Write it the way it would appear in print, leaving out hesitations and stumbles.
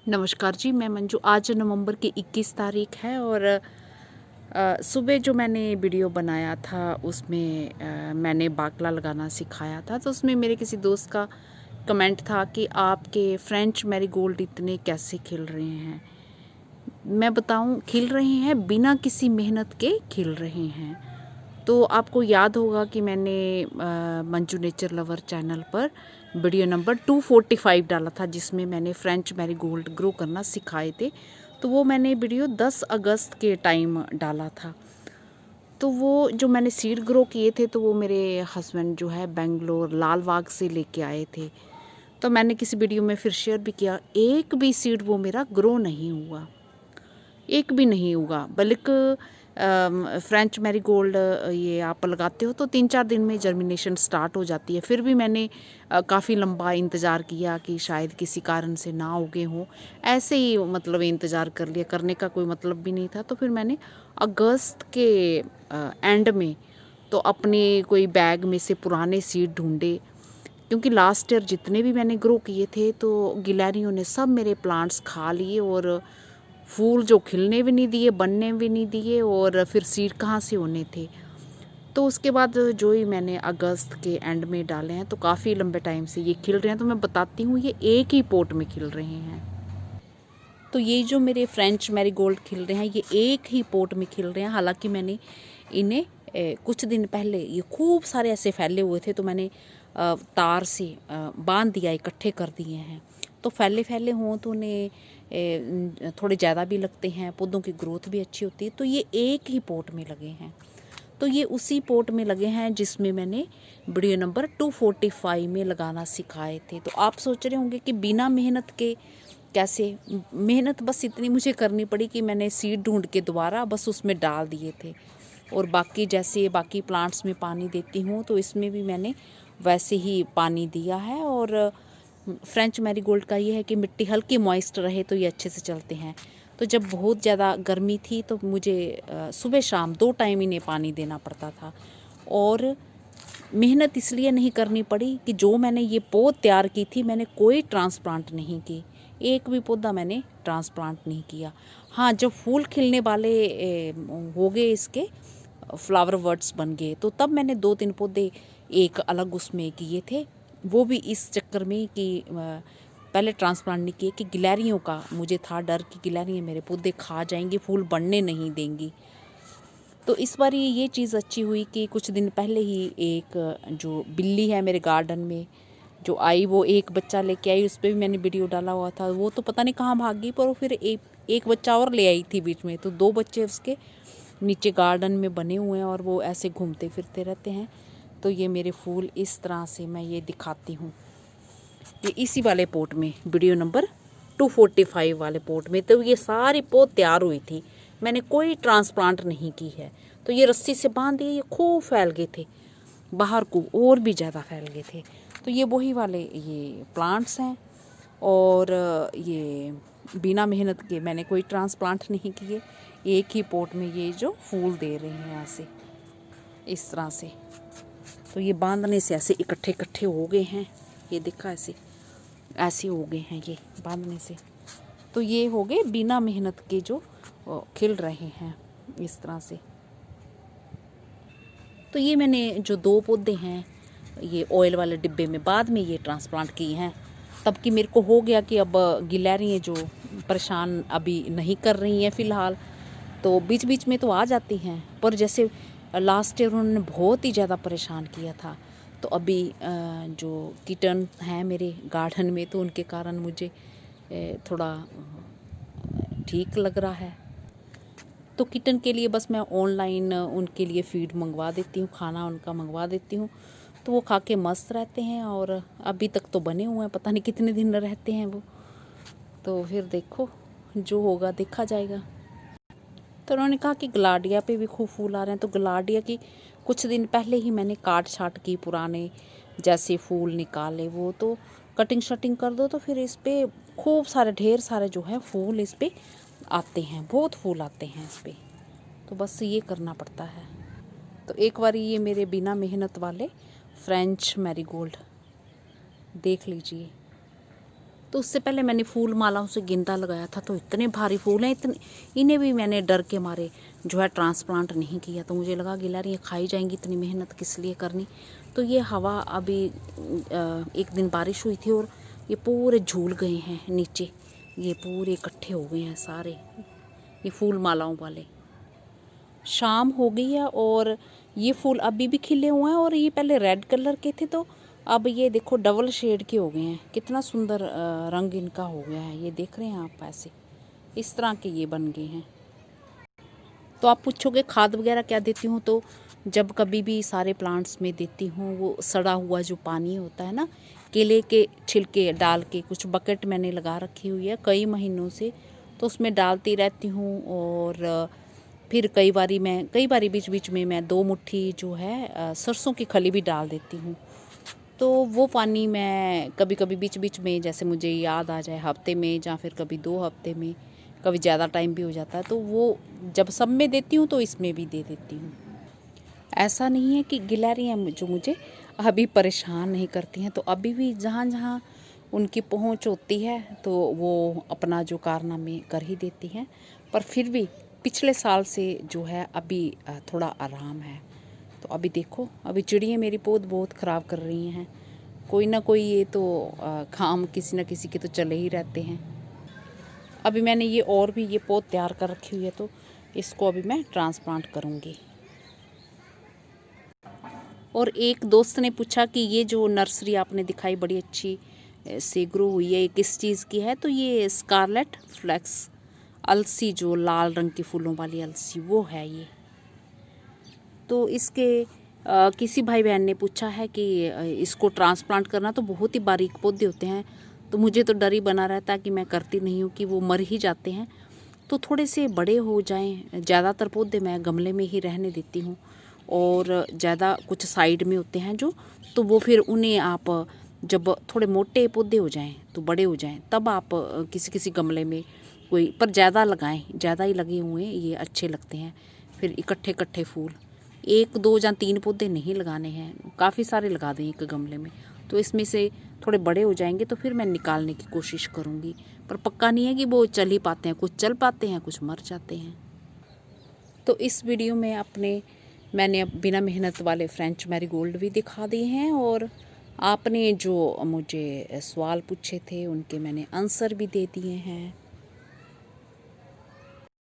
नमस्कार जी, मैं मंजू। आज नवंबर की 21 तारीख है और सुबह जो मैंने वीडियो बनाया था उसमें मैंने बाकला लगाना सिखाया था। तो उसमें मेरे किसी दोस्त का कमेंट था कि आपके फ्रेंच मैरीगोल्ड इतने कैसे खिल रहे हैं। मैं बताऊं, खिल रहे हैं बिना किसी मेहनत के खिल रहे हैं। तो आपको याद होगा कि मैंने मंजू नेचर लवर चैनल पर वीडियो नंबर 245 डाला था, जिसमें मैंने फ्रेंच मैरीगोल्ड ग्रो करना सिखाए थे। तो वो मैंने वीडियो 10 अगस्त के टाइम डाला था। तो वो जो मैंने सीड ग्रो किए थे, तो वो मेरे हस्बैंड जो है बेंगलोर लाल बाग से लेके आए थे। तो मैंने किसी वीडियो में फिर शेयर भी किया, एक भी सीड वो मेरा ग्रो नहीं हुआ, एक भी नहीं हुआ। बल्कि फ्रेंच मैरीगोल्ड ये आप लगाते हो तो 3-4 दिन में जर्मिनेशन स्टार्ट हो जाती है। फिर भी मैंने काफ़ी लंबा इंतज़ार किया कि शायद किसी कारण से ना उगे हों। ऐसे ही मतलब इंतज़ार कर लिया, करने का कोई मतलब भी नहीं था। तो फिर मैंने अगस्त के एंड में तो अपने कोई बैग में से पुराने सीड ढूंढे, क्योंकि लास्ट ईयर जितने भी मैंने ग्रो किए थे तो गिलहरियों ने सब मेरे प्लांट्स खा लिए और फूल जो खिलने भी नहीं दिए, बनने भी नहीं दिए, और फिर सीड कहाँ से होने थे। तो उसके बाद जो ही मैंने अगस्त के एंड में डाले हैं तो काफ़ी लंबे टाइम से ये खिल रहे हैं। तो मैं बताती हूँ, ये एक ही पोट में खिल रहे हैं। तो ये जो मेरे फ्रेंच मैरीगोल्ड खिल रहे हैं, ये एक ही पोट में खिल रहे हैं। हालांकि मैंने इन्हें कुछ दिन पहले ये खूब सारे ऐसे फैले हुए थे, तो मैंने तार से बांध दिया, इकट्ठे कर दिए हैं। तो फैले फैले हों तो उन्हें थोड़े ज़्यादा भी लगते हैं, पौधों की ग्रोथ भी अच्छी होती है। तो ये एक ही पोट में लगे हैं। तो ये उसी पोट में लगे हैं जिसमें मैंने वीडियो नंबर 245 में लगाना सिखाए थे। तो आप सोच रहे होंगे कि बिना मेहनत के कैसे। मेहनत बस इतनी मुझे करनी पड़ी कि मैंने सीड ढूंढ के दोबारा बस उसमें डाल दिए थे, और बाकी जैसे बाकी प्लांट्स में पानी देती हूँ तो इसमें भी मैंने वैसे ही पानी दिया है। और फ्रेंच मैरीगोल्ड का ये है कि मिट्टी हल्की मॉइस्ट रहे तो ये अच्छे से चलते हैं। तो जब बहुत ज़्यादा गर्मी थी तो मुझे सुबह शाम 2 टाइम इन्हें पानी देना पड़ता था। और मेहनत इसलिए नहीं करनी पड़ी कि जो मैंने ये पौध तैयार की थी, मैंने कोई ट्रांसप्लांट नहीं की, एक भी पौधा मैंने ट्रांसप्लांट नहीं किया। हाँ, जब फूल खिलने वाले हो गए, इसके फ्लावर वर्ड्स बन गए, तो तब मैंने 2-3 पौधे एक अलग उसमें किए थे। वो भी इस चक्कर में कि पहले ट्रांसप्लांट नहीं किए कि गिलहरियों का मुझे था डर कि गिलहरियाँ मेरे पौधे खा जाएंगी, फूल बढ़ने नहीं देंगी। तो इस बार ये चीज़ अच्छी हुई कि कुछ दिन पहले ही एक जो बिल्ली है मेरे गार्डन में जो आई, वो एक बच्चा लेके आई। उस पर भी मैंने वीडियो डाला हुआ था। वो तो पता नहीं कहाँ भाग गई, पर वो फिर एक बच्चा और ले आई थी बीच में। तो 2 बच्चे उसके नीचे गार्डन में बने हुए हैं और वो ऐसे घूमते फिरते रहते हैं। तो ये मेरे फूल इस तरह से मैं ये दिखाती हूँ। ये इसी वाले पोट में वीडियो नंबर 245 वाले पोट में तो ये सारी पौध तैयार हुई थी, मैंने कोई ट्रांसप्लांट नहीं की है। तो ये रस्सी से बांध दिए, ये खूब फैल गए थे बाहर को, और भी ज़्यादा फैल गए थे। तो ये वही वाले ये प्लांट्स हैं, और ये बिना मेहनत के मैंने कोई ट्रांसप्लांट नहीं किए। एक ही पोट में ये जो फूल दे रहे हैं ऐसे इस तरह से। तो ये बांधने से ऐसे इकट्ठे इकट्ठे हो गए हैं, ये देखा ऐसे ऐसे हो गए हैं ये बांधने से। तो ये हो गए बिना मेहनत के जो खिल रहे हैं इस तरह से। तो ये मैंने जो 2 पौधे हैं ये ऑयल वाले डिब्बे में बाद में ये ट्रांसप्लांट किए हैं, तब कि मेरे को हो गया कि अब गिलहरियाँ जो परेशान अभी नहीं कर रही हैं फ़िलहाल, तो बीच बीच में तो आ जाती हैं, पर जैसे लास्ट ईयर उन्होंने बहुत ही ज़्यादा परेशान किया था। तो अभी जो किटन हैं मेरे गार्डन में, तो उनके कारण मुझे थोड़ा ठीक लग रहा है। तो किटन के लिए बस मैं ऑनलाइन उनके लिए फ़ीड मंगवा देती हूँ, खाना उनका मंगवा देती हूँ, तो वो खा के मस्त रहते हैं। और अभी तक तो बने हुए हैं, पता नहीं कितने दिन रहते हैं वो। तो फिर देखो, जो होगा देखा जाएगा। तो उन्होंने कहा कि गलाडिया पे भी खूब फूल आ रहे हैं। तो गलाडिया की कुछ दिन पहले ही मैंने काट छाट की, पुराने जैसे फूल निकाले, वो तो कटिंग शटिंग कर दो तो फिर इस पर खूब सारे ढेर सारे जो है फूल इस पर आते हैं, बहुत फूल आते हैं इस पर। तो बस ये करना पड़ता है। तो एक बार ये मेरे बिना मेहनत वाले फ्रेंच मैरीगोल्ड देख लीजिए। तो उससे पहले मैंने फूल मालाओं से गेंदा लगाया था, तो इतने भारी फूल हैं, इतने इन्हें भी मैंने डर के मारे जो है ट्रांसप्लांट नहीं किया। तो मुझे लगा गिलहरियाँ खाई जाएंगी, इतनी मेहनत किस लिए करनी। तो ये हवा अभी एक दिन बारिश हुई थी और ये पूरे झूल गए हैं नीचे, ये पूरे इकट्ठे हो गए हैं सारे ये फूल मालाओं वाले। शाम हो गई है और ये फूल अभी भी खिले हुए हैं और ये पहले रेड कलर के थे, तो अब ये देखो डबल शेड के हो गए हैं। कितना सुंदर रंग इनका हो गया है, ये देख रहे हैं आप, ऐसे इस तरह के ये बन गए हैं। तो आप पूछोगे खाद वगैरह क्या देती हूँ, तो जब कभी भी सारे प्लांट्स में देती हूँ वो सड़ा हुआ जो पानी होता है ना, केले के छिलके डाल के कुछ बकेट मैंने लगा रखी हुई है कई महीनों से, तो उसमें डालती रहती हूँ। और फिर कई बारी बीच बीच में मैं 2 मुट्ठी जो है सरसों की खली भी डाल देती हूँ। तो वो पानी मैं कभी कभी बीच बीच में, जैसे मुझे याद आ जाए, हफ्ते में या फिर कभी 2 हफ्ते में, कभी ज़्यादा टाइम भी हो जाता है, तो वो जब सब में देती हूँ तो इसमें भी दे देती हूँ। ऐसा नहीं है कि गिलहरियाँ जो मुझे अभी परेशान नहीं करती हैं, तो अभी भी जहाँ जहाँ उनकी पहुँच होती है तो वो अपना जो कारनामे कर ही देती हैं। पर फिर भी पिछले साल से जो है अभी थोड़ा आराम है। तो अभी देखो, अभी चिड़ियाँ मेरी पौध बहुत ख़राब कर रही हैं। कोई ना कोई ये तो काम किसी न किसी के तो चले ही रहते हैं। अभी मैंने ये और भी ये पौध तैयार कर रखी हुई है, तो इसको अभी मैं ट्रांसप्लांट करूँगी। और एक दोस्त ने पूछा कि ये जो नर्सरी आपने दिखाई बड़ी अच्छी से ग्रो हुई है, ये किस चीज़ की है, तो ये स्कारलेट फ्लेक्स अलसी, जो लाल रंग की फूलों वाली अलसी, वो है ये। तो इसके किसी भाई बहन ने पूछा है कि इसको ट्रांसप्लांट करना तो बहुत ही बारीक पौधे होते हैं, तो मुझे तो डर ही बना रहता है कि मैं करती नहीं हूँ कि वो मर ही जाते हैं। तो थोड़े से बड़े हो जाएं, ज़्यादातर पौधे मैं गमले में ही रहने देती हूँ, और ज़्यादा कुछ साइड में होते हैं जो, तो वो फिर उन्हें आप जब थोड़े मोटे पौधे हो जाएं, तो बड़े हो जाएं, तब आप किसी किसी गमले में कोई, पर ज़्यादा लगाएं, ज़्यादा ही लगे हुए ये अच्छे लगते हैं। फिर इकट्ठे इकट्ठे फूल, 1, 2 या 3 पौधे नहीं लगाने हैं, काफ़ी सारे लगा दें एक गमले में, तो इसमें से थोड़े बड़े हो जाएंगे तो फिर मैं निकालने की कोशिश करूँगी। पर पक्का नहीं है कि वो चल ही पाते हैं, कुछ चल पाते हैं, कुछ मर जाते हैं। तो इस वीडियो में मैंने बिना मेहनत वाले फ्रेंच मैरीगोल्ड भी दिखा दिए हैं, और आपने जो मुझे सवाल पूछे थे उनके मैंने आंसर भी दे दिए हैं।